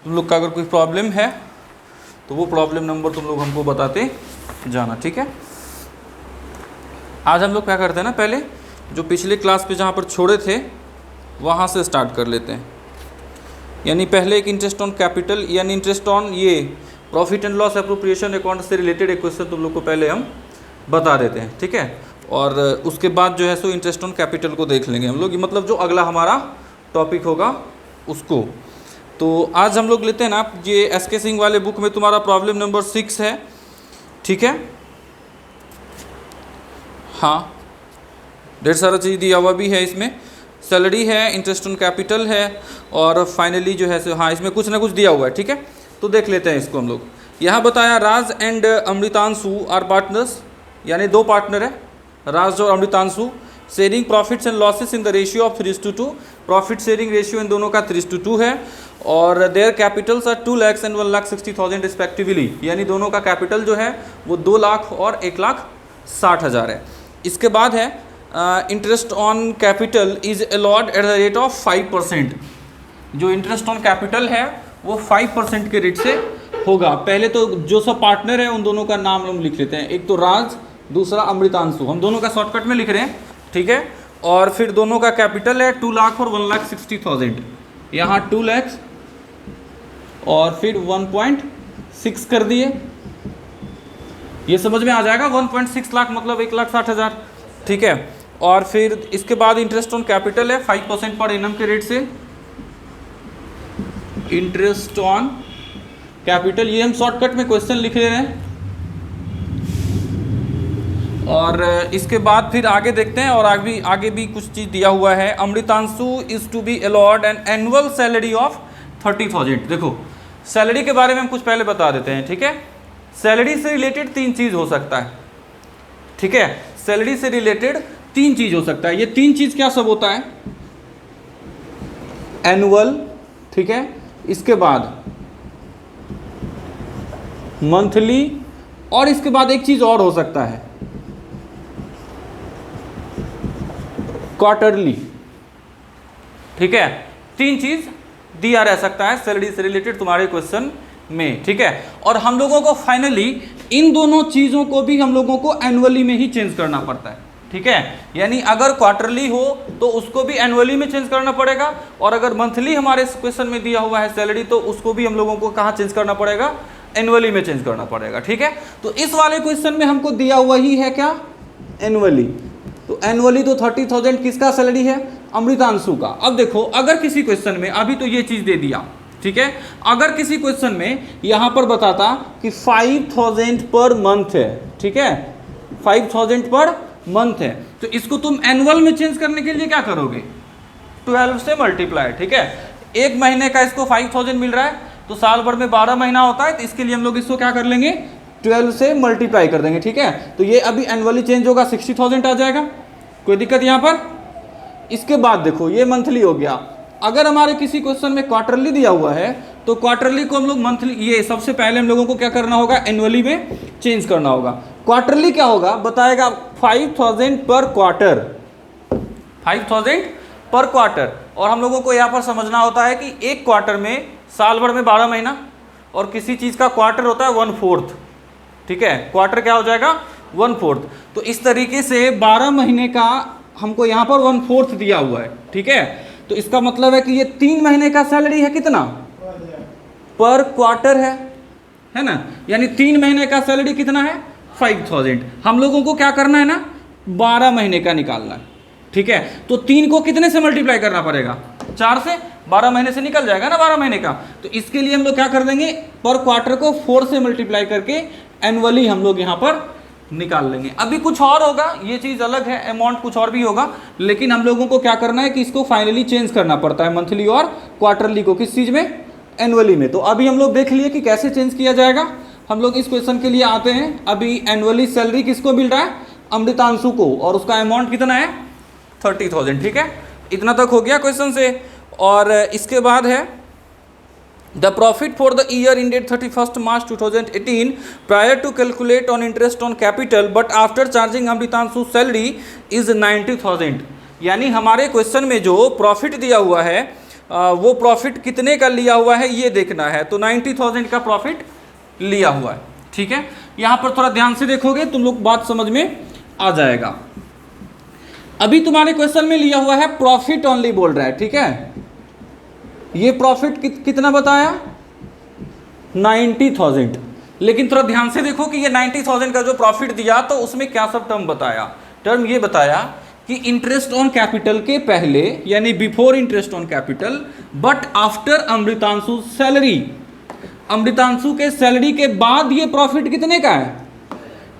तुम लोग का अगर कोई प्रॉब्लम है तो वो प्रॉब्लम नंबर तुम लोग हमको बताते जाना, ठीक है। आज हम लोग क्या करते हैं ना, पहले जो पिछले क्लास पे जहाँ पर छोड़े थे वहाँ से स्टार्ट कर लेते हैं। यानी पहले एक इंटरेस्ट ऑन कैपिटल यानी इंटरेस्ट ऑन ये profit and loss appropriation account से रिलेटेड एक क्वेश्चन तुम लोग को पहले हम बता देते हैं, ठीक है। और उसके बाद जो है सो इंटरेस्ट ऑन कैपिटल को देख लेंगे हम लोग, मतलब जो अगला हमारा टॉपिक होगा उसको। तो आज हम लोग लेते हैं ना, ये एस.के. सिंह वाले बुक में तुम्हारा प्रॉब्लम नंबर 6 है, ठीक है। हाँ, ढेर सारा चीज़ दिया हुआ भी है इसमें, सैलरी है, इंटरेस्ट ऑन कैपिटल है और फाइनली जो है सो हाँ इसमें कुछ ना कुछ दिया हुआ है, ठीक है। तो देख लेते हैं इसको हम लोग। यहाँ बताया Raj and Amritanshu are partners, यानी दो पार्टनर है राज और Amritanshu, sharing profits and losses in the ratio of 3:2, profit sharing ratio इन दोनों का 3:2 है। और their capitals are 2 lakh and 1,60,000 respectively, यानी दोनों का कैपिटल जो है वो 2 लाख और 1,60,000 है। इसके बाद है interest on capital is allowed at the rate of 5%। जो इंटरेस्ट ऑन कैपिटल है वो 5% के रेट से होगा। पहले तो जो सब पार्टनर है उन दोनों का नाम हम लिख लेते हैं, एक तो राज, दूसरा अमृतांशु, हम दोनों का शॉर्टकट में लिख रहे हैं, ठीक है। और फिर दोनों का कैपिटल है 2 लाख और 1,60,000, यहाँ 2 लाख और फिर 1.6 कर दिए, ये समझ में आ जाएगा। 1.6 लाख मतलब 1,60,000, ठीक है। और फिर इसके बाद इंटरेस्ट ऑन कैपिटल है 5% पर एनम के रेट से, इंटरेस्ट ऑन कैपिटल, ये हम शॉर्टकट में क्वेश्चन लिख ले रहे हैं। और इसके बाद फिर आगे देखते हैं, और आगे भी कुछ चीज़ दिया हुआ है। Amritanshu is to be allot an annual salary of 30,000। देखो सैलरी के बारे में हम कुछ पहले बता देते हैं, ठीक है। सैलरी से रिलेटेड 3 चीज़ हो सकता है, ठीक है। सैलरी से रिलेटेड 3 चीज़ हो सकता है। ये 3 चीज़ क्या सब होता है? एनुअल, ठीक है, इसके बाद मंथली, और इसके बाद एक चीज़ और हो सकता है क्वार्टरली, ठीक है। 3 चीज़ दिया रह सकता है सैलरी से रिलेटेड तुम्हारे क्वेश्चन में, ठीक है। और हम लोगों को फाइनली इन दोनों चीज़ों को भी हम लोगों को एनुअली में ही चेंज करना पड़ता है, ठीक है। यानी अगर क्वार्टरली हो तो उसको भी एनुअली में चेंज करना पड़ेगा, और अगर मंथली हमारे क्वेश्चन में दिया हुआ है सैलरी तो उसको भी हम लोगों को कहाँ चेंज करना पड़ेगा? एनुअली में चेंज करना पड़ेगा, ठीक है। तो इस वाले क्वेश्चन में हमको दिया हुआ ही है क्या? एनुअली। तो एनुअली तो 30,000 किसका सैलरी है? अमृतांशु का। अब देखो अगर किसी क्वेश्चन में, अभी तो ये चीज़ दे दिया, ठीक है। अगर किसी क्वेश्चन में यहाँ पर बताता कि 5,000 पर मंथ है, ठीक है, 5,000 पर मंथ है, तो इसको तुम एनुअल में चेंज करने के लिए क्या करोगे? 12 से मल्टीप्लाई, ठीक है। एक महीने का इसको 5,000 मिल रहा है तो साल भर में 12 महीना होता है, तो इसके लिए हम लोग इसको क्या कर लेंगे? 12 से मल्टीप्लाई कर देंगे, ठीक है। तो ये अभी एनुअली चेंज होगा, 60,000 आ जाएगा, कोई दिक्कत यहाँ पर? इसके बाद देखो ये मंथली हो गया। अगर हमारे किसी क्वेश्चन में क्वार्टरली दिया हुआ है तो क्वार्टरली को हम लोग मंथली, ये सबसे पहले हम लोगों को क्या करना होगा? एनुअली में चेंज करना होगा। क्वार्टरली क्या होगा बताएगा? 5,000 पर क्वार्टर, 5,000 पर क्वार्टर। और हम लोगों को यहाँ पर समझना होता है कि एक क्वार्टर में, साल भर में 12 महीना, और किसी चीज़ का क्वार्टर होता है 1/4, ठीक है। क्वार्टर क्या हो जाएगा? 1/4। तो इस तरीके से 12 महीने का हमको यहाँ पर 1/4 दिया हुआ है, ठीक है। तो इसका मतलब है कि ये 3 महीने का सैलरी है कितना? पर क्वार्टर है ना। यानी 3 महीने का सैलरी कितना है? 5,000। हम लोगों को क्या करना है ना? 12 महीने का निकालना है, ठीक है। तो 3 को कितने से मल्टीप्लाई करना पड़ेगा? 4 से। 12 महीने से निकल जाएगा ना 12 महीने का। तो इसके लिए हम लोग क्या कर देंगे? पर क्वार्टर को 4 से मल्टीप्लाई करके एनुअली हम लोग यहाँ पर निकाल लेंगे। अभी कुछ और होगा, ये चीज़ अलग है, अमाउंट कुछ और भी होगा, लेकिन हम लोगों को क्या करना है कि इसको फाइनली चेंज करना पड़ता है मंथली और क्वार्टरली को। किस चीज़ में? एनुअली में। तो अभी हम लोग देख लिए कि कैसे चेंज किया जाएगा। हम लोग इस क्वेश्चन के लिए आते हैं। अभी एनुअली सैलरी किसको मिल रहा है? अमृतांशु को, और उसका अमाउंट कितना है? 30,000, ठीक है। इतना तक हो गया क्वेश्चन से। और इसके बाद है The profit for the year ended 31st March 2018 prior to calculate on interest on capital but after charging Amritansu's salary is 90,000। यानी हमारे क्वेश्चन में जो प्रॉफिट दिया हुआ है वो प्रॉफिट कितने का लिया हुआ है ये देखना है। तो 90,000 का प्रॉफिट लिया हुआ है, ठीक है। यहाँ पर थोड़ा ध्यान से देखोगे तुम लोग बात समझ में आ जाएगा। अभी तुम्हारे क्वेश्चन में लिया हुआ है प्रॉफिट ओनली बोल रहा है, ठीक है। ये प्रॉफिट कितना बताया 90,000, लेकिन थोड़ा ध्यान से देखो कि ये 90,000 का जो प्रॉफिट दिया तो उसमें क्या सब टर्म बताया। टर्म ये बताया कि इंटरेस्ट ऑन कैपिटल के पहले यानी before interest on capital but after Amritanshu salary, Amritanshu के सैलरी के बाद ये प्रॉफिट कितने का है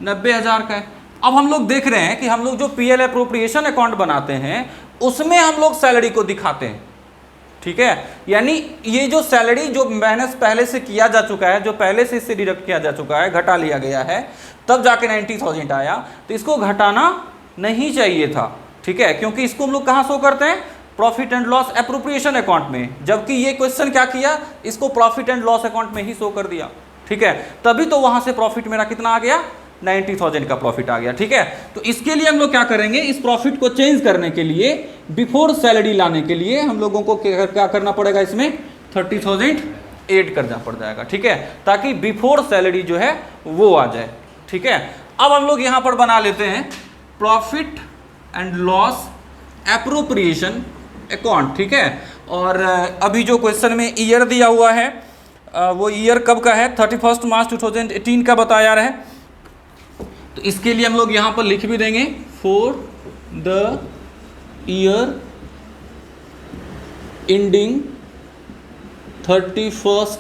90,000 का है। अब हम लोग देख रहे हैं कि हम लोग जो पीएल अप्रोप्रिएशन अकाउंट बनाते हैं उसमें हम लोग सैलरी को दिखाते हैं, ठीक है। यानी ये जो सैलरी जो माइनस पहले से किया जा चुका है, जो पहले से इससे डिडक्ट किया जा चुका है, घटा लिया गया है, तब जाके 90,000 आया, तो इसको घटाना नहीं चाहिए था, ठीक है, क्योंकि इसको हम लोग कहाँ शो करते हैं profit and loss appropriation account में, जबकि ये क्वेश्चन क्या किया इसको प्रॉफिट एंड लॉस अकाउंट में ही शो कर दिया, ठीक है। तभी तो वहां से प्रॉफिट मेरा कितना आ गया 90,000 का प्रॉफिट आ गया, ठीक है। तो इसके लिए हम लोग क्या करेंगे, इस प्रॉफिट को चेंज करने के लिए बिफोर सैलरी लाने के लिए हम लोगों को क्या करना पड़ेगा, इसमें 30,000 ऐड करना पड़ जाएगा, ठीक है, ताकि बिफोर सैलरी जो है वो आ जाए, ठीक है। अब हम लोग यहां पर बना लेते हैं profit and loss appropriation account, ठीक है। और अभी जो क्वेश्चन में ईयर दिया हुआ है वो ईयर कब का है 31 मार्च 2018 का बताया रहा है। तो इसके लिए हम लोग यहाँ पर लिख भी देंगे फॉर द ईयर एंडिंग 31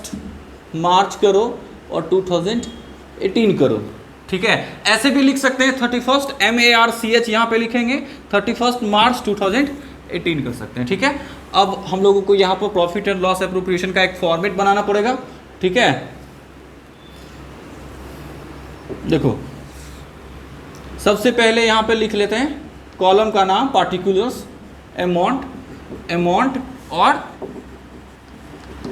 मार्च करो और 2018 करो, ठीक है। ऐसे भी लिख सकते हैं 31 MARCH यहाँ पे लिखेंगे 31 मार्च 2018 कर सकते हैं, ठीक है। अब हम लोगों को यहाँ पर प्रॉफिट एंड लॉस एप्रोप्रिएशन का एक फॉर्मेट बनाना पड़ेगा, ठीक है। देखो सबसे पहले यहाँ पे लिख लेते हैं कॉलम का नाम पार्टिकुलर्स, अमाउंट और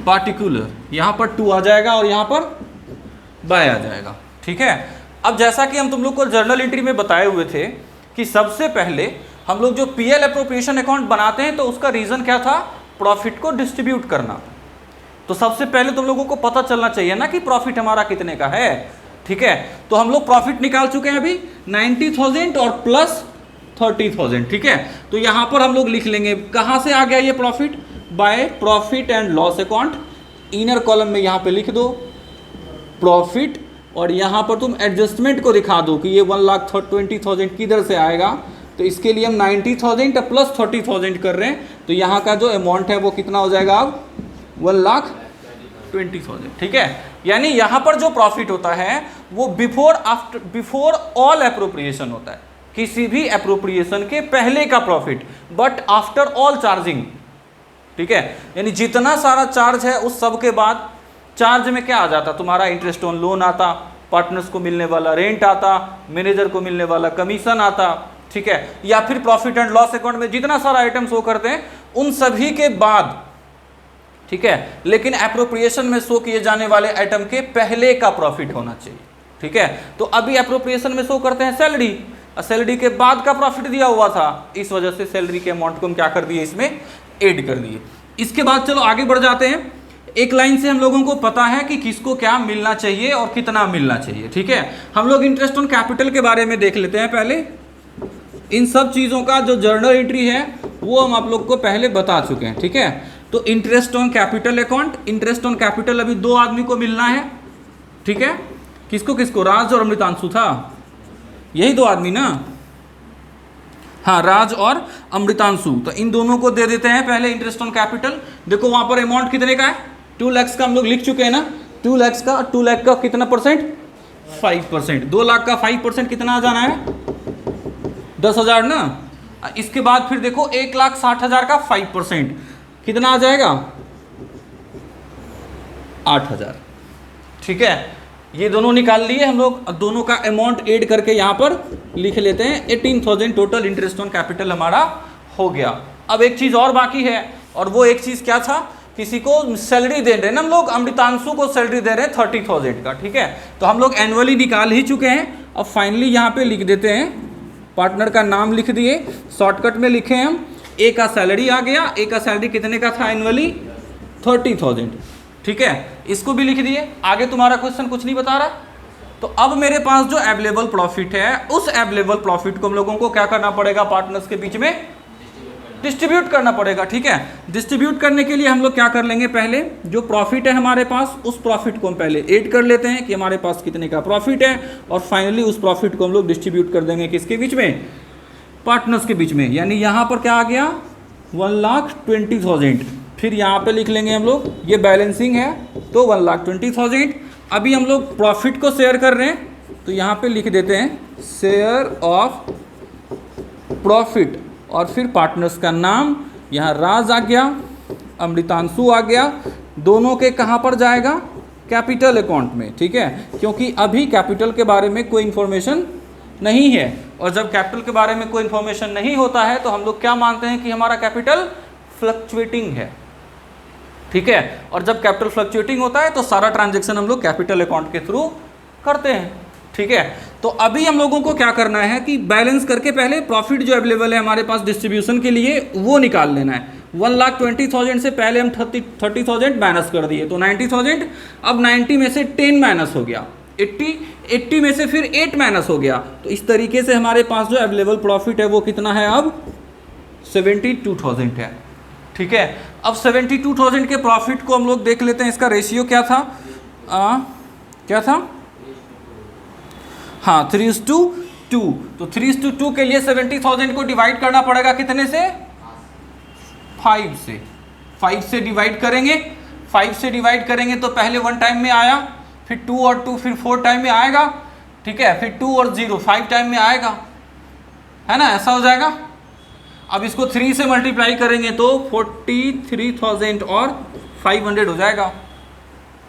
पार्टिकुलर, यहाँ पर 2 आ जाएगा और यहाँ पर बाय आ जाएगा, ठीक है। अब जैसा कि हम तुम लोग को जर्नल एंट्री में बताए हुए थे कि सबसे पहले हम लोग जो पीएल एप्रोप्रिएशन अकाउंट बनाते हैं तो उसका रीज़न क्या था, प्रॉफिट को डिस्ट्रीब्यूट करना। तो सबसे पहले तुम लोगों को पता चलना चाहिए ना कि प्रॉफिट हमारा कितने का है, ठीक है। तो हम लोग प्रॉफिट निकाल चुके हैं अभी 90,000 और प्लस 30,000, ठीक है। तो यहाँ पर हम लोग लिख लेंगे कहाँ से आ गया ये profit, by profit and loss account, inner column में यहाँ पे लिख दो प्रॉफिट और यहाँ पर तुम एडजस्टमेंट को दिखा दो कि ये 1,20,000 किधर से आएगा। तो इसके लिए हम 90,000 प्लस 30,000 कर रहे हैं, तो यहाँ का जो अमाउंट है वो कितना हो जाएगा अब 1,20,000, ठीक है। यानी यहाँ पर जो प्रॉफिट होता है वो बिफोर ऑल एप्रोप्रिएशन होता है, किसी भी एप्रोप्रिएशन के पहले का profit, but after all charging, ठीक है। यानी जितना सारा चार्ज है उस सब के बाद चार्ज में क्या आ जाता, तुम्हारा इंटरेस्ट ऑन लोन आता, पार्टनर्स को मिलने वाला रेंट आता, मैनेजर को मिलने वाला कमीशन आता, ठीक है, या फिर प्रॉफिट एंड लॉस अकाउंट में जितना सारा आइटम शो करते हैं उन सभी के बाद, ठीक है। लेकिन एप्रोप्रिएशन में शो किए जाने वाले आइटम के पहले का प्रॉफिट होना चाहिए, ठीक है। तो अभी एप्रोप्रिएशन में शो करते हैं सैलरी, सैलरी के बाद का प्रॉफिट दिया हुआ था, इस वजह से सैलरी के अमाउंट को हम क्या कर दिए इसमें ऐड कर दिए। इसके बाद चलो आगे बढ़ जाते हैं। एक लाइन से हम लोगों को पता है कि किसको क्या मिलना चाहिए और कितना मिलना चाहिए, ठीक है। हम लोग इंटरेस्ट ऑन कैपिटल के बारे में देख लेते हैं पहले। इन सब चीज़ों का जो जर्नल एंट्री है वो हम आप लोग को पहले बता चुके हैं, ठीक है। तो interest on capital account, interest on capital अभी 2 आदमी को मिलना है, ठीक है। किसको किसको, राज और अमृतांशु था, यही 2 आदमी ना, हाँ राज और अमृतांशु। तो इन दोनों को दे देते हैं पहले इंटरेस्ट ऑन कैपिटल। देखो वहां पर अमाउंट कितने का है 2 लाख का हम लोग लिख चुके हैं ना, 2 लाख का, 2 लाख का कितना परसेंट 5%, 2 लाख का 5% कितना आ जाना है 10,000 ना। इसके बाद फिर देखो 1,60,000 का 5% कितना आ जाएगा 8,000, ठीक है। ये दोनों निकाल लिए हम लोग, दोनों का अमाउंट ऐड करके यहाँ पर लिख लेते हैं 18,000 टोटल इंटरेस्ट ऑन कैपिटल हमारा हो गया। अब एक चीज़ और बाकी है, और वो एक चीज़ क्या था, किसी को सैलरी दे रहे हैं ना हम लोग, अमृतांशु को सैलरी दे रहे हैं 30,000 का, ठीक है। तो हम लोग एनुअली निकाल ही चुके हैं। अब फाइनली यहाँ पे लिख देते हैं, पार्टनर का नाम लिख दिए, शॉर्टकट में लिखे हम ए का सैलरी आ गया, ए का सैलरी कितने का था एनुअली 30,000, ठीक है, इसको भी लिख दिए। आगे तुम्हारा क्वेश्चन कुछ नहीं बता रहा। तो अब मेरे पास जो अवेलेबल प्रॉफिट है, उस अवेलेबल प्रॉफिट को हम लोगों को क्या करना पड़ेगा, पार्टनर्स के बीच में डिस्ट्रीब्यूट करना पड़ेगा, ठीक है। डिस्ट्रीब्यूट करने के लिए हम लोग क्या कर लेंगे, पहले जो प्रॉफिट है हमारे पास, उस प्रॉफिट को हम पहले ऐड कर लेते हैं कि हमारे पास कितने का प्रॉफिट है, और फाइनली उस प्रॉफिट को हम लोग डिस्ट्रीब्यूट कर देंगे किसके बीच में, पार्टनर्स के बीच में। यानी यहाँ पर क्या आ गया 1,20,000। फिर यहाँ पे लिख लेंगे हम लोग, ये बैलेंसिंग है तो 1,20,000। अभी हम लोग प्रॉफिट को शेयर कर रहे हैं, तो यहाँ पे लिख देते हैं शेयर ऑफ प्रॉफिट, और फिर पार्टनर्स का नाम, यहाँ राज आ गया, अमृतांशु आ गया, दोनों के कहाँ पर जाएगा, कैपिटल अकाउंट में, ठीक है, क्योंकि अभी कैपिटल के बारे में कोई इन्फॉर्मेशन नहीं है, और जब कैपिटल के बारे में कोई इन्फॉर्मेशन नहीं होता है तो हम लोग क्या मानते हैं कि हमारा कैपिटल फ्लक्चुएटिंग है, ठीक है। और जब कैपिटल फ्लक्चुएटिंग होता है तो सारा ट्रांजैक्शन हम लोग कैपिटल अकाउंट के थ्रू करते हैं, ठीक है। तो अभी हम लोगों को क्या करना है कि बैलेंस करके पहले प्रॉफिट जो अवेलेबल है हमारे पास डिस्ट्रीब्यूशन के लिए वो निकाल लेना है। 1,20,000 से पहले हम 30,000 माइनस कर दिए तो 90,000। अब 90 में से 10 माइनस हो गया, 80 में से फिर 8 माइनस हो गया। तो इस तरीके से हमारे पास जो अवेलेबल प्रॉफिट है वो कितना है, अब 72,000 है, ठीक है। अब 72,000 के प्रॉफिट को हम लोग देख लेते हैं, इसका रेशियो क्या था, क्या था, हाँ 3:2। तो 3:2 के लिए 70,000 को डिवाइड करना पड़ेगा कितने से, 5 से। 5 से डिवाइड करेंगे, 5 से डिवाइड करेंगे तो पहले 1 टाइम में आया, फिर 2 और 2 फिर 4 टाइम में आएगा, ठीक है, फिर 2 और 0 5 टाइम में आएगा, है ना, ऐसा हो जाएगा। अब इसको 3 से मल्टीप्लाई करेंगे तो 43,000 और 500 हो जाएगा,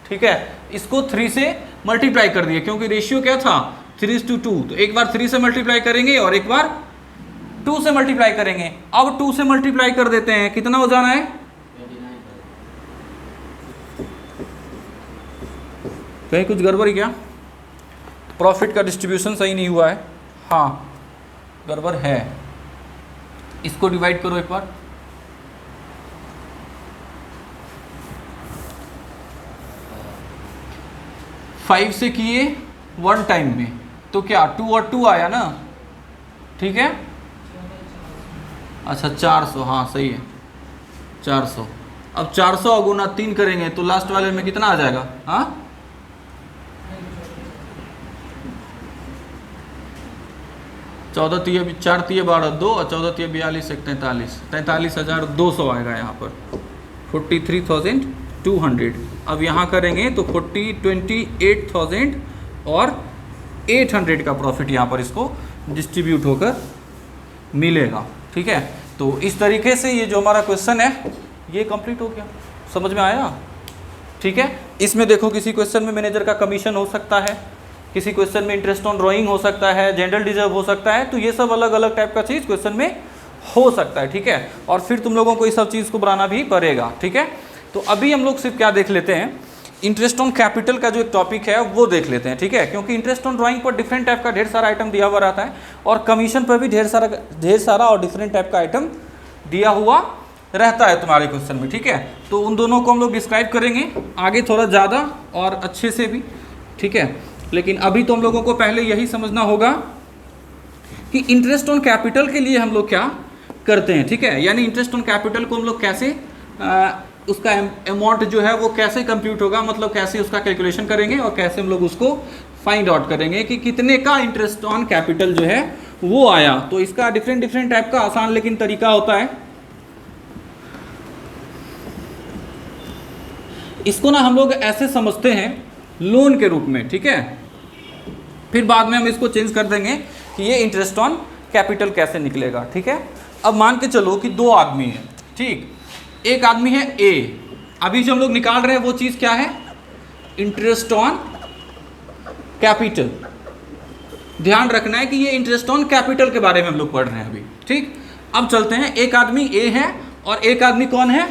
ठीक है। इसको 3 से मल्टीप्लाई कर दिए क्योंकि रेशियो क्या था 3:2। तो एक बार 3 से मल्टीप्लाई करेंगे और एक बार 2 से मल्टीप्लाई करेंगे। अब 2 से मल्टीप्लाई कर देते हैं, कितना हो जाना है, 29। कहीं कुछ गड़बड़ क्या, प्रॉफिट का डिस्ट्रीब्यूशन सही नहीं हुआ है, हाँ गड़बड़ है। इसको डिवाइड करो एक बार, फाइव से किए 1 टाइम में तो क्या 2 और 2 आया ना, ठीक है। अच्छा 400, हाँ सही है 400। अब 400 गुना 3 करेंगे तो लास्ट वाले में कितना आ जाएगा, हाँ 14 3 4 3 12 2 और 14 3 42 43,200 आएगा यहाँ पर 43,200। अब यहाँ करेंगे तो 28,000 और 800 का प्रॉफिट यहाँ पर इसको डिस्ट्रीब्यूट होकर मिलेगा, ठीक है। तो इस तरीके से ये जो हमारा क्वेश्चन है ये कंप्लीट हो गया, समझ में आया, ठीक है। इसमें देखो किसी क्वेश्चन में मैनेजर का कमीशन हो सकता है, किसी क्वेश्चन में इंटरेस्ट ऑन ड्राइंग हो सकता है, जनरल रिजर्व हो सकता है, तो ये सब अलग अलग टाइप का चीज़ क्वेश्चन में हो सकता है, ठीक है। और फिर तुम लोगों को इस सब चीज़ को बनाना भी पड़ेगा, ठीक है। तो अभी हम लोग सिर्फ क्या देख लेते हैं, इंटरेस्ट ऑन कैपिटल का जो एक टॉपिक है वो देख लेते हैं, ठीक है। क्योंकि इंटरेस्ट ऑन ड्राइंग पर डिफरेंट टाइप का ढेर सारा आइटम दिया हुआ रहता है, और कमीशन पर भी ढेर सारा और डिफरेंट टाइप का आइटम दिया हुआ रहता है तुम्हारे क्वेश्चन में, ठीक है। तो उन दोनों को हम लोग डिस्क्राइब करेंगे आगे थोड़ा ज़्यादा और अच्छे से भी, ठीक है। लेकिन अभी तो हम लोगों को पहले यही समझना होगा कि इंटरेस्ट ऑन कैपिटल के लिए हम लोग क्या करते हैं, ठीक है। यानी इंटरेस्ट ऑन कैपिटल को हम लोग कैसे उसका अमाउंट जो है वो कैसे कंप्यूट होगा, मतलब कैसे उसका कैलकुलेशन करेंगे और कैसे हम लोग उसको फाइंड आउट करेंगे कि कितने का इंटरेस्ट ऑन कैपिटल जो है वो आया। तो इसका डिफरेंट टाइप का आसान लेकिन तरीका होता है। इसको ना हम लोग ऐसे समझते हैं लोन के रूप में, ठीक है। फिर बाद में हम इसको चेंज कर देंगे कि ये इंटरेस्ट ऑन कैपिटल कैसे निकलेगा, ठीक है। अब मान के चलो कि 2 आदमी हैं, ठीक, एक आदमी है ए, अभी जो हम लोग निकाल रहे हैं वो चीज़ क्या है, इंटरेस्ट ऑन कैपिटल। ध्यान रखना है कि ये इंटरेस्ट ऑन कैपिटल के बारे में हम लोग पढ़ रहे हैं अभी, ठीक। अब चलते हैं, एक आदमी ए है और एक आदमी कौन है,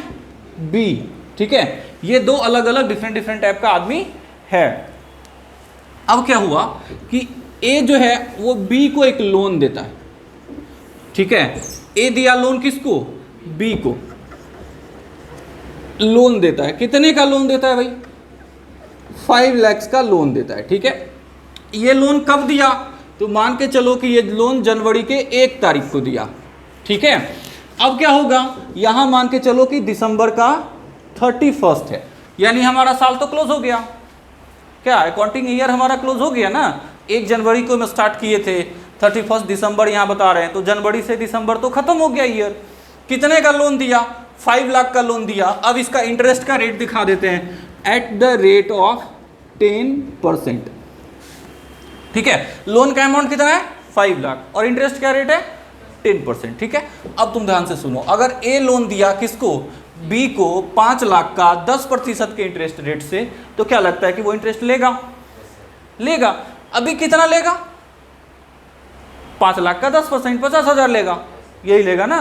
बी, ठीक है। ये 2 अलग अलग डिफरेंट टाइप का आदमी है। अब क्या हुआ कि ए जो है वो बी को एक लोन देता है, ठीक है। ए दिया लोन किसको, बी को लोन देता है। कितने का लोन देता है भाई? 5 लाख का लोन देता है। ठीक है, ये लोन कब दिया? तो मान के चलो कि ये लोन जनवरी के 1 तारीख को दिया। ठीक है, अब क्या होगा, यहां मान के चलो कि दिसंबर का 31 है, यानी हमारा साल तो क्लोज हो गया। क्या अकाउंटिंग ईयर हमारा क्लोज हो गया ना? 1 जनवरी को हम स्टार्ट किए थे, 31 दिसंबर यहाँ बता रहे हैं, तो जनवरी से दिसंबर तो खत्म हो गया ईयर। कितने का लोन दिया? 5 लाख का लोन दिया। अब इसका इंटरेस्ट का रेट दिखा देते हैं, एट द रेट ऑफ 10%। ठीक है, लोन का अमाउंट कितना है? 5 लाख, और इंटरेस्ट क्या रेट है? 10%। ठीक है, अब तुम ध्यान से सुनो, अगर ए लोन दिया किसको? बी को 5 लाख का 10% के इंटरेस्ट रेट से, तो क्या लगता है कि वो इंटरेस्ट लेगा? लेगा। अभी कितना लेगा? 5 लाख का 10%, 50,000 लेगा, यही लेगा ना?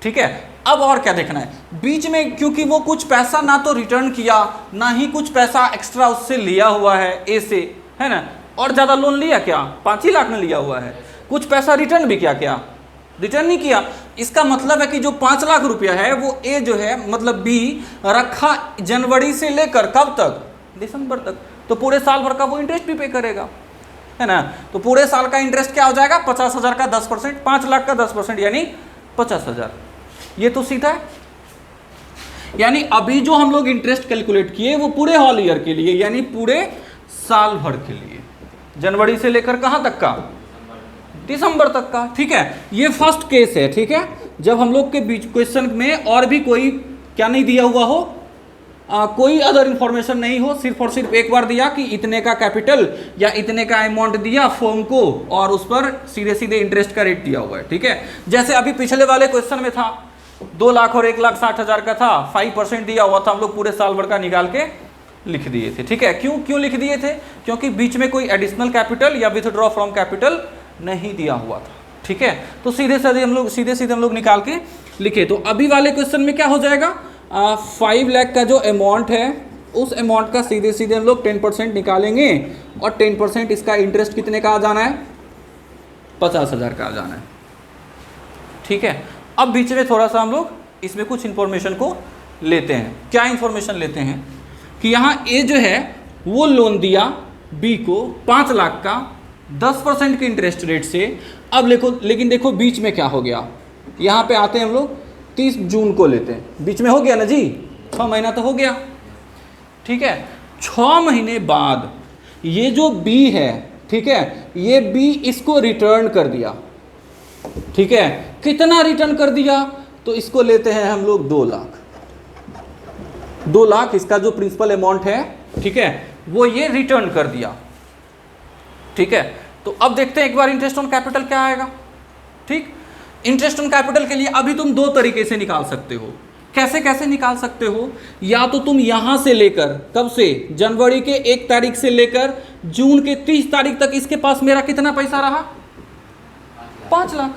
ठीक है, अब और क्या देखना है बीच में, क्योंकि वो कुछ पैसा ना तो रिटर्न किया, ना ही कुछ पैसा एक्स्ट्रा उससे लिया हुआ है ए से, है ना? और ज़्यादा लोन लिया क्या? 5 ही लाख में लिया हुआ है। कुछ पैसा रिटर्न भी किया क्या? रिटर्न नहीं किया। इसका मतलब है कि जो 5 लाख रुपया है वो ए जो है, मतलब बी रखा जनवरी से लेकर कब तक? दिसंबर तक। तो पूरे साल भर का वो इंटरेस्ट भी पे करेगा, है ना? तो पूरे साल का इंटरेस्ट क्या हो जाएगा? 50,000 का 10%, 5 लाख का 10%, यानी 50,000। ये तो सीधा है। यानी अभी जो हम लोग इंटरेस्ट कैलकुलेट किए वो पूरे होल ईयर के लिए, यानी पूरे साल भर के लिए, जनवरी से लेकर कहां तक का? दिसंबर तक का। ठीक है, ये फर्स्ट केस है। ठीक है, जब हम लोग के बीच क्वेश्चन में और भी कोई क्या नहीं दिया हुआ हो, कोई अदर इंफॉर्मेशन नहीं हो, सिर्फ और सिर्फ एक बार दिया कि इतने का कैपिटल या इतने का अमाउंट दिया फर्म को, और उस पर सीधे सीधे इंटरेस्ट का रेट दिया हुआ है। ठीक है, जैसे अभी पिछले वाले क्वेश्चन में था 2 लाख और 1,60,000 का था, 5% दिया हुआ था, हम लोग पूरे साल भर का निकाल के लिख दिए थे। ठीक है, क्यों लिख दिए थे? क्योंकि बीच में कोई एडिशनल कैपिटल या विथड्रॉ फ्रॉम कैपिटल नहीं दिया हुआ था। ठीक है, तो सीधे सीधे हम लोग निकाल के लिखे। तो अभी वाले क्वेश्चन में क्या हो जाएगा? 5 लाख का जो अमाउंट है, उस अमाउंट का सीधे सीधे हम लोग 10% निकालेंगे, और 10% इसका इंटरेस्ट कितने का आ जाना है? 50,000 का आ जाना है। ठीक है, अब बीच में थोड़ा सा हम लोग इसमें कुछ इंफॉर्मेशन को लेते हैं। क्या इंफॉर्मेशन लेते हैं कि यहाँ ए जो है वो लोन दिया बी को 5 लाख का 10% के इंटरेस्ट रेट से। अब लेकिन देखो बीच में क्या हो गया, यहाँ पे आते हैं हम लोग 30 जून को लेते हैं, बीच में हो गया ना जी, 6 महीना तो हो गया। ठीक है, 6 महीने बाद ये जो बी है, ठीक है, ये बी इसको रिटर्न कर दिया। ठीक है, कितना रिटर्न कर दिया? तो इसको लेते हैं हम लोग 2 लाख। 2 लाख इसका जो प्रिंसिपल अमाउंट है, ठीक है, वो ये रिटर्न कर दिया। ठीक है, तो अब देखते हैं एक बार इंटरेस्ट ऑन कैपिटल क्या आएगा। ठीक, इंटरेस्ट ऑन कैपिटल के लिए अभी तुम 2 तरीके से निकाल सकते हो। कैसे कैसे निकाल सकते हो? या तो तुम यहां से लेकर, कब से? जनवरी के 1 तारीख से लेकर जून के 30 तारीख तक इसके पास मेरा कितना पैसा रहा? 5 लाख,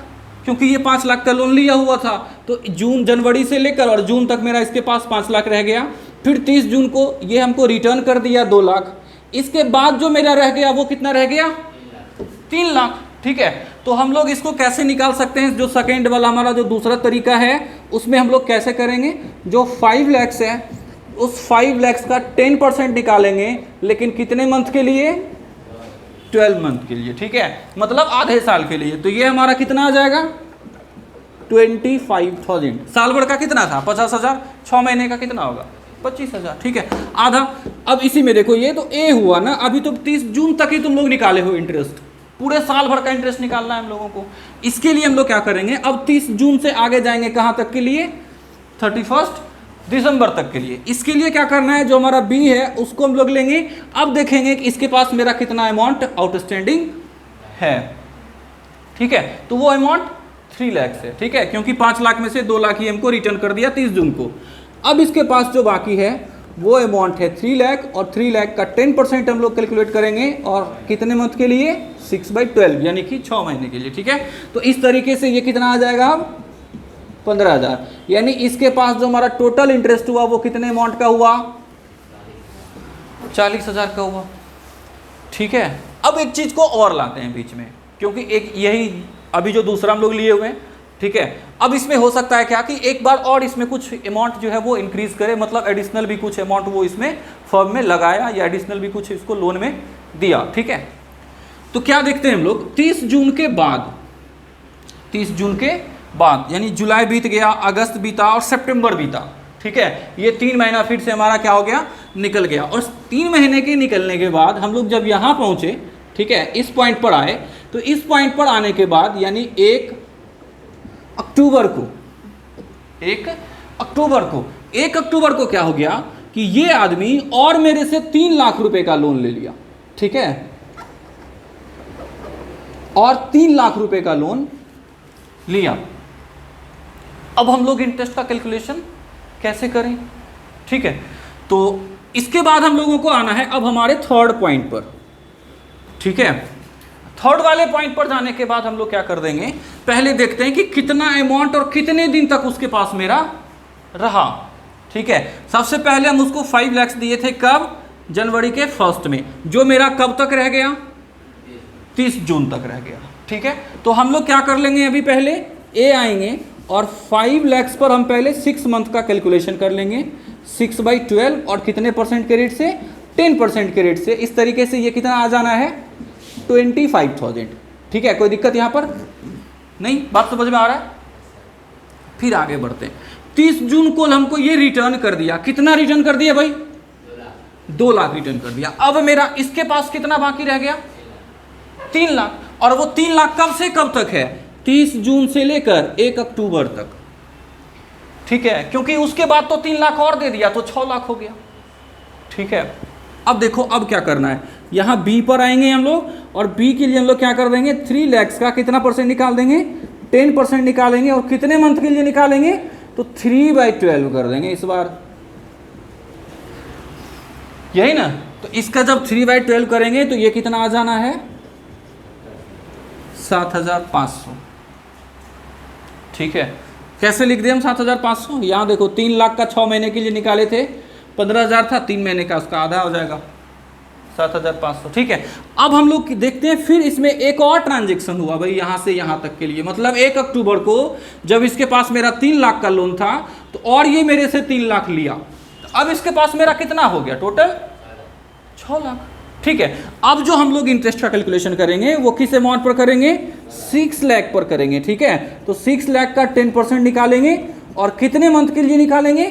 क्योंकि ये 5 लाख का लोन लिया हुआ था, तो जनवरी से लेकर और जून तक मेरा इसके पास 5 लाख रह गया। फिर 30 जून को ये हमको रिटर्न कर दिया 2 लाख। इसके बाद जो मेरा रह गया वो कितना रह गया? 3 लाख। ठीक है, तो हम लोग इसको कैसे निकाल सकते हैं? जो सेकेंड वाला हमारा जो दूसरा तरीका है उसमें हम लोग कैसे करेंगे? जो 5 लाख है उस 5 लाख का 10% निकालेंगे, लेकिन कितने मंथ के लिए? 12 मंथ के लिए। ठीक है, मतलब आधे साल के लिए। तो ये हमारा कितना आ जाएगा? 25,000। साल भर का कितना था? 50,000। 6 महीने का कितना होगा? 25,000। ठीक है, आधा। अब इसी में देखो, ये तो ए हुआ ना, अभी तो 30 जून तक ही तुम लोग निकाले हो इंटरेस्ट, पूरे साल भर का इंटरेस्ट निकालना है हम लोगों को। इसके लिए हम लोग क्या करेंगे? अब 30 जून से आगे जाएंगे, कहां तक के लिए? 31 दिसंबर तक के लिए। इसके लिए क्या करना है? जो हमारा बी है उसको हम लोग लेंगे। अब देखेंगे कि इसके पास मेरा कितना अमाउंट आउटस्टैंडिंग है। ठीक है, तो वो अमाउंट 3 लाख है। ठीक है, क्योंकि 5 लाख में से 2 लाख ही हमको रिटर्न कर दिया 30 जून को। अब इसके पास जो बाकी है वो अमाउंट है 3 लाख, और 3 लाख का 10% हम लोग कैलकुलेट करेंगे, और कितने मंथ के लिए? 6/12, यानी कि 6 महीने के लिए। ठीक है, तो इस तरीके से ये कितना आ जाएगा? 15,000। यानी इसके पास जो हमारा टोटल इंटरेस्ट हुआ वो कितने अमाउंट का हुआ? 40,000 का हुआ। ठीक है, अब एक चीज को और लाते हैं बीच में, क्योंकि एक यही अभी जो दूसरा हम लोग लिए हुए हैं ठीक है। अब इसमें हो सकता है क्या कि एक बार और इसमें कुछ अमाउंट जो है वो इंक्रीज करे, मतलब एडिशनल भी कुछ अमाउंट वो इसमें फर्म में लगाया या एडिशनल भी कुछ इसको लोन में दिया, ठीक है। तो क्या देखते हैं हम लोग 30 जून के बाद, 30 जून के बाद यानी जुलाई बीत गया, अगस्त बीता और सितंबर बीता, ठीक है। ये 3 महीना फिर से हमारा क्या हो गया, निकल गया। और 3 महीने के निकलने के बाद हम लोग जब यहाँ पहुँचे, ठीक है, इस पॉइंट पर आए, तो इस पॉइंट पर आने के बाद यानी 1 अक्टूबर को क्या हो गया कि ये आदमी और मेरे से 3 लाख रुपए का लोन ले लिया, ठीक है, और 3 लाख रुपए का लोन लिया। अब हम लोग इंटरेस्ट का कैलकुलेशन कैसे करें, ठीक है। तो इसके बाद हम लोगों को आना है अब हमारे थर्ड पॉइंट पर, ठीक है। थर्ड वाले पॉइंट पर जाने के बाद हम लोग क्या कर देंगे, पहले देखते हैं कि कितना अमाउंट और कितने दिन तक उसके पास मेरा रहा, ठीक है। सबसे पहले हम उसको 5 लाख दिए थे, कब, जनवरी के फर्स्ट में, जो मेरा कब तक रह गया, 30 जून तक रह गया, ठीक है। तो हम लोग क्या कर लेंगे, अभी पहले ए आएंगे और 5 लाख पर हम पहले 6 मंथ का कैलकुलेशन कर लेंगे, 6/12 और कितने परसेंट के रेट से, 10% के रेट से। इस तरीके से ये कितना आ जाना है, 25,000, ठीक है। कोई दिक्कत यहाँ पर नहीं, बात समझ में आ रहा है। फिर आगे बढ़ते हैं। 30 जून को हमको ये रिटर्न कर दिया, कितना रिटर्न कर दिया भाई, 2 लाख रिटर्न कर दिया। अब मेरा इसके पास कितना बाकी रह गया, 3 लाख। और वो 3 लाख कब से कब तक है, 30 जून से लेकर 1 अक्टूबर तक, ठीक है, क्योंकि उसके बाद तो 3 लाख और दे दिया तो 6 लाख हो गया, ठीक है। अब देखो अब क्या करना है, यहाँ बी पर आएंगे हम लोग और बी के लिए हम लोग क्या कर देंगे, 3 लाख का कितना परसेंट निकाल देंगे, 10% निकालेंगे। और कितने मंथ के लिए निकालेंगे, तो 3/12 कर देंगे इस बार, यही ना। तो इसका जब 3/12 करेंगे तो ये कितना आ जाना है, 7,500, ठीक है। कैसे लिख दिए हम 7,500, यहाँ देखो 3 लाख का 6 महीने के लिए निकाले थे, 15,000 था, 3 महीने का उसका आधा हो जाएगा, 7,500, ठीक है। अब हम लोग देखते हैं फिर इसमें एक और ट्रांजेक्शन हुआ भाई, यहाँ से यहाँ तक के लिए, मतलब 1 अक्टूबर को जब इसके पास मेरा 3 लाख का लोन था तो और ये मेरे से 3 लाख लिया, तो अब इसके पास मेरा कितना हो गया, टोटल 6 लाख, ठीक है। अब जो हम लोग इंटरेस्ट का कैलकुलेशन करेंगे वो किस अमाउंट पर करेंगे, 6 लाख पर करेंगे, ठीक है। तो 6 लाख का 10% निकालेंगे और कितने मंथ के लिए निकालेंगे,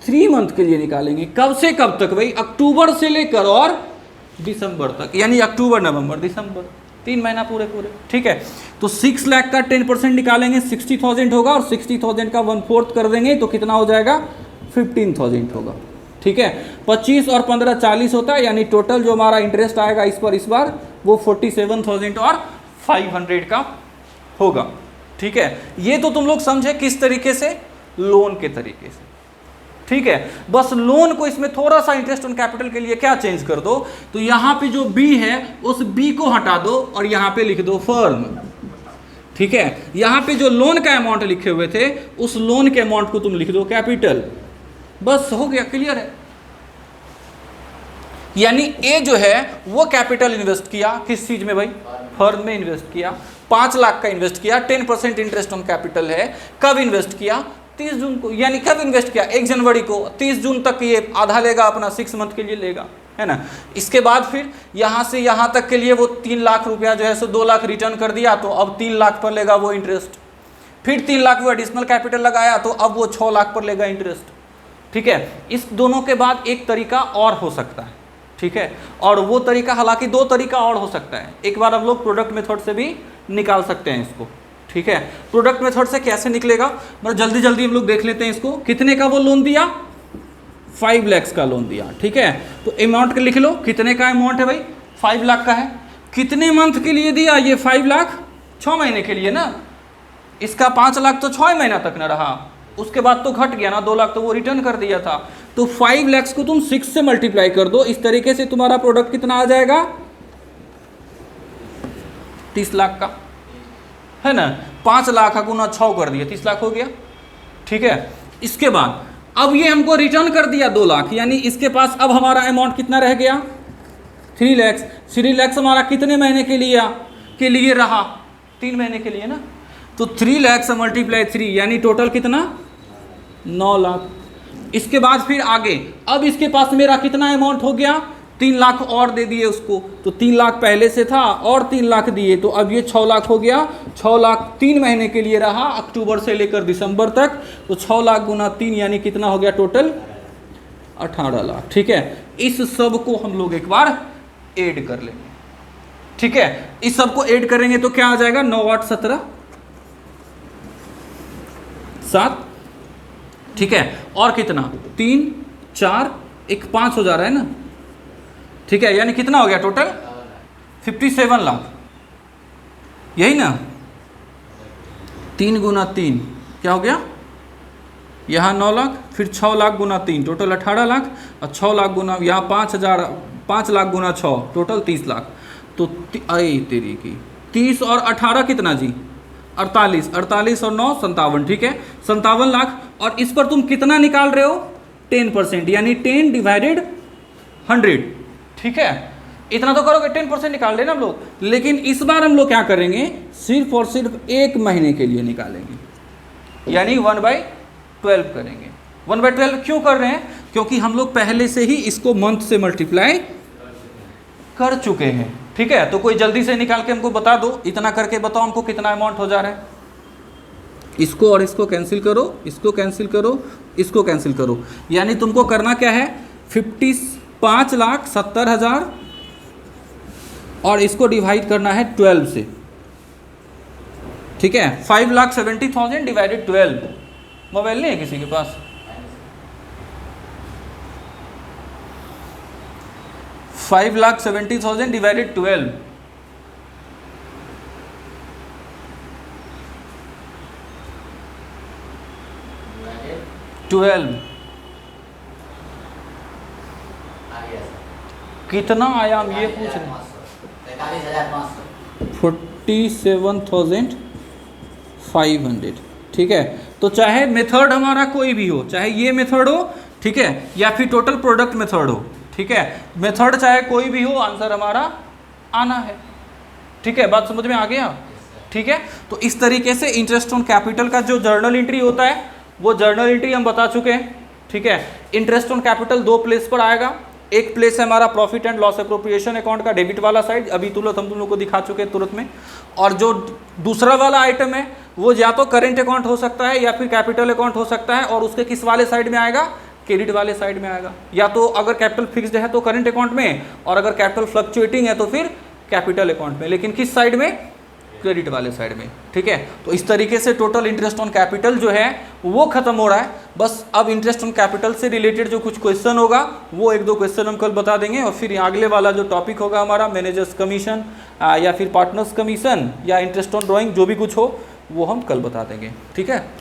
3 मंथ के लिए निकालेंगे। कब से कब तक भाई, अक्टूबर से लेकर और दिसंबर तक, यानी अक्टूबर नवंबर दिसंबर, 3 महीना पूरे, ठीक है। तो 6 लाख का 10% निकालेंगे, 60,000 होगा, और 60,000 का 1/4 कर देंगे तो कितना हो जाएगा, 15,000 होगा, ठीक है। 25 और 15 40 होता है, यानी टोटल जो हमारा इंटरेस्ट आएगा इस बार वो 47,000 और 500 का होगा, ठीक है। ये तो तुम लोग समझे किस तरीके से, लोन के तरीके से, ठीक है। बस लोन को इसमें थोड़ा सा इंटरेस्ट ऑन कैपिटल के लिए क्या चेंज कर दो, तो यहाँ पे जो बी है उस बी को हटा दो और यहाँ पे लिख दो फर्म, ठीक है। यहाँ पे जो लोन का अमाउंट लिखे हुए थे उस लोन के अमाउंट को तुम लिख दो कैपिटल, बस हो गया, क्लियर है। यानी ए जो है वो कैपिटल इन्वेस्ट किया, किस चीज में भाई, फर्म में इन्वेस्ट किया, 5 लाख का इन्वेस्ट किया, 10% इंटरेस्ट ऑन कैपिटल है। कब इन्वेस्ट किया, 30 जून को, यानी कब इन्वेस्ट किया, 1 जनवरी को, 30 जून तक ये आधा लेगा अपना, 6 मंथ के लिए लेगा, है ना। इसके बाद फिर यहाँ से यहाँ तक के लिए वो 3 लाख रुपया जो है सो 2 लाख रिटर्न कर दिया, तो अब 3 लाख पर लेगा वो इंटरेस्ट। फिर 3 लाख वो एडिशनल कैपिटल लगाया तो अब वो 6 लाख पर लेगा इंटरेस्ट, ठीक है। इस दोनों के बाद एक तरीका और हो सकता है, ठीक है। और वो तरीका, हालांकि 2 तरीका और हो सकता है, एक बार हम लोग प्रोडक्ट मेथड से भी निकाल सकते हैं इसको, ठीक है। प्रोडक्ट मेथड से कैसे निकलेगा, मतलब जल्दी जल्दी हम लोग देख लेते हैं इसको। कितने का वो लोन दिया, 5 लाख का लोन दिया, ठीक है। तो अमाउंट लिख लो, कितने का अमाउंट है भाई, 5 लाख का है। कितने मंथ के लिए दिया ये 5 लाख, 6 महीने के लिए ना। इसका 5 लाख तो 6 महीना तक ना रहा, उसके बाद तो घट गया ना, 2 लाख तो वो रिटर्न कर दिया था। तो 5 लाख को तुम 6 से मल्टीप्लाई कर दो, इस तरीके से तुम्हारा प्रोडक्ट कितना आ जाएगा, 30 लाख का, है ना। 5 लाख का गुना 6 कर दिया, 30 लाख हो गया, ठीक है। इसके बाद अब ये हमको रिटर्न कर दिया 2 लाख, यानी इसके पास अब हमारा अमाउंट कितना रह गया, 3 लाख। 3 लाख हमारा कितने महीने के लिए रहा, 3 महीने के लिए ना। तो 3 लाख से मल्टीप्लाई 3 यानी टोटल कितना 9 लाख। इसके बाद फिर आगे, अब इसके पास मेरा कितना अमाउंट हो गया 3 लाख और दे दिए उसको, तो 3 लाख पहले से था और 3 लाख दिए, तो अब ये 6 लाख हो गया। 6 लाख 3 महीने के लिए रहा, अक्टूबर से लेकर दिसंबर तक, तो 6 लाख गुना 3 यानी कितना हो गया टोटल 18 लाख। ठीक है, इस सब को हम लोग एक बार ऐड कर लेंगे। ठीक है, इस सब को ऐड करेंगे तो क्या आ जाएगा 9 8 17 7। ठीक है, और कितना 3 4 1 5 हो जा रहा है ना। ठीक है, यानी कितना हो गया टोटल 57 लाख, यही ना। 3 गुना 3 क्या हो गया, यहाँ 9 लाख, फिर 6 लाख गुना 3 टोटल 18 लाख, और 6 लाख गुना यहाँ 5 लाख गुना 6 टोटल 30 लाख। तो आई तेरी की 30 और 18 कितना जी 48, 48 और 9 57। ठीक है, 57 लाख। और इस पर तुम कितना निकाल रहे हो 10%, यानी 10 डिवाइडेड 100। ठीक है, इतना तो करोगे 10% निकाल लेना हम लोग, लेकिन इस बार हम लोग क्या करेंगे सिर्फ और सिर्फ 1 महीने के लिए निकालेंगे, यानी 1/12 करेंगे। 1/12 क्यों कर रहे हैं, क्योंकि हम लोग पहले से ही इसको मंथ से मल्टीप्लाई कर चुके हैं। ठीक है, तो कोई जल्दी से निकाल के हमको बता दो, इतना करके बताओ हमको कितना अमाउंट हो जा रहा है। इसको और इसको कैंसिल करो, इसको कैंसिल करो, इसको कैंसिल करो, यानी तुमको करना क्या है 5,70,000 और इसको डिवाइड करना है 12 से। ठीक है, 5,70,000 डिवाइडेड 12। मोबाइल नहीं है किसी के पास? 5,70,000 डिवाइडेड 12। कितना आया हम ये पूछ रहे हैं 47,500। ठीक है, तो चाहे मेथड हमारा कोई भी हो, चाहे ये मेथड हो, ठीक है, या फिर टोटल प्रोडक्ट मेथड हो, ठीक है, मेथड चाहे कोई भी हो, आंसर हमारा आना है। ठीक है, बात समझ में आ गया? ठीक है, तो इस तरीके से इंटरेस्ट ऑन कैपिटल का जो जर्नल एंट्री होता है वो जर्नल एंट्री हम बता चुके हैं। ठीक है, इंटरेस्ट ऑन कैपिटल 2 प्लेस पर आएगा। एक प्लेस है हमारा profit and loss appropriation account का डेबिट वाला साइड, अभी तुरंत हम तुम लोग को दिखा चुके हैं तुरंत में। और जो दूसरा वाला आइटम है वो या तो करेंट अकाउंट हो सकता है या फिर कैपिटल अकाउंट हो सकता है, और उसके किस वाले साइड में आएगा, क्रेडिट वाले साइड में आएगा। या तो अगर कैपिटल फिक्स्ड है तो करेंट अकाउंट में, और अगर कैपिटल फ्लक्चुएटिंग है तो फिर कैपिटल अकाउंट में, लेकिन किस साइड में, क्रेडिट वाले साइड में। ठीक है, तो इस तरीके से टोटल इंटरेस्ट ऑन कैपिटल जो है वो खत्म हो रहा है। बस अब इंटरेस्ट ऑन कैपिटल से रिलेटेड जो कुछ क्वेश्चन होगा वो 1-2 क्वेश्चन हम कल बता देंगे, और फिर अगले वाला जो टॉपिक होगा हमारा मैनेजर्स कमीशन या फिर पार्टनर्स कमीशन या इंटरेस्ट ऑन ड्राइंग जो भी कुछ हो वो हम कल बता देंगे। ठीक है।